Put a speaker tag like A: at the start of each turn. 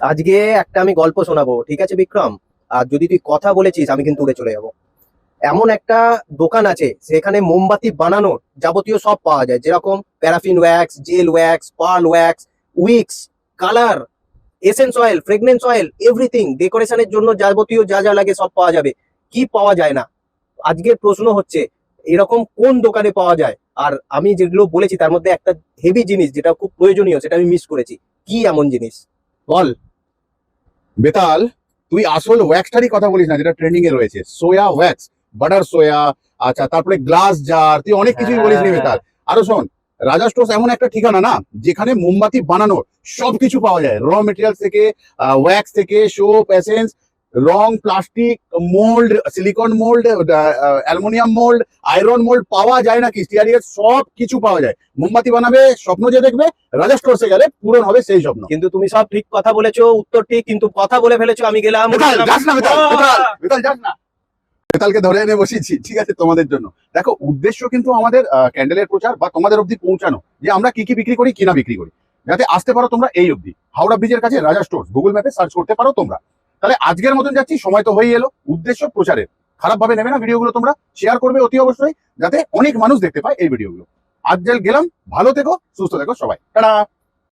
A: আজকে একটা আমি গল্প শোনাবো, ঠিক আছে বিক্রম? আর যদি তুই কথা বলেছিস আমি কিন্তু উড়ে চলে যাবো। এমন একটা দোকান আছে, সেখানে মোমবাতি বানানোর যাবতীয় সব পাওয়া যায়, যেরকম paraffin wax, gel wax, pearl wax, wicks, colour, essence oil, fragrance oil, everything. ডেকোরেশনের জন্য যাবতীয় যা যা লাগে সব পাওয়া যাবে। কি পাওয়া যায় না? আজকের প্রশ্ন হচ্ছে এরকম কোন দোকানে পাওয়া যায়। আর আমি যেগুলো বলেছি তার মধ্যে একটা হেভি জিনিস যেটা খুব প্রয়োজনীয়, সেটা আমি মিস করেছি। কি এমন জিনিস বল?
B: বেতাল, তুই আসল ওয়্যাক্সটারই কথা বলিস না, যেটা ট্রেন্ডিং এ রয়েছে, সোয়া ওয়্যাক্স, বাটার সোয়া। আচ্ছা, তারপরে গ্লাস জার, তুই অনেক কিছুই বলিস নি বেতাল। আরো শোন, রাজা স্টোর্স এমন একটা ঠিকানা না, যেখানে মোমবাতি বানানোর সবকিছু পাওয়া যায়। র মেটেরিয়াল থেকে, ওয়্যাক্স থেকে, সোপ, এসেন্স, রং, plastic, mould, silicon mould, aluminium mould, iron mould, পাওয়া যায় নাকি স্টিয়ারিয়ার সব কিছু পাওয়া যায়। মোমবাতি বানাবে, স্বপ্ন যে দেখবে, রাজা স্টোর্সে গেলে পূরণ হবে সেই স্বপ্ন।
A: কিন্তু তুমি সব ঠিক কথা বলেছো, উত্তর ঠিক, কিন্তু কথা বলে ফেলেছো। আমি গেলাম।
B: বেতাল, যাস না বেতাল, বেতাল, বেতাল, যাস না। বেতালকে ধরে এনে বসিয়েছি, ঠিক আছে, তোমাদের জন্য। দেখো, উদ্দেশ্য কিন্তু আমাদের ক্যান্ডেলের প্রচার বা তোমাদের অবধি পৌঁছানো, যে আমরা কি কি বিক্রি করি, কিনা বিক্রি করি, যাতে আসতে পারো তোমরা এই অবধি। হাওড়া ব্রিজের কাছে রাজা স্টোর্স, গুগল ম্যাপে সার্চ করতে পারো তোমরা। তাহলে আজকের মতন যাচ্ছি, সময় তো হয়ে এলো। উদ্দেশ্য প্রচারের, খারাপ ভাবে নেবে না ভিডিওগুলো, তোমরা শেয়ার করবে অতি অবশ্যই, যাতে অনেক মানুষ দেখতে পায় এই ভিডিওগুলো। আজ গেলাম, ভালো থেকো, সুস্থ থেকো সবাই, টাটা।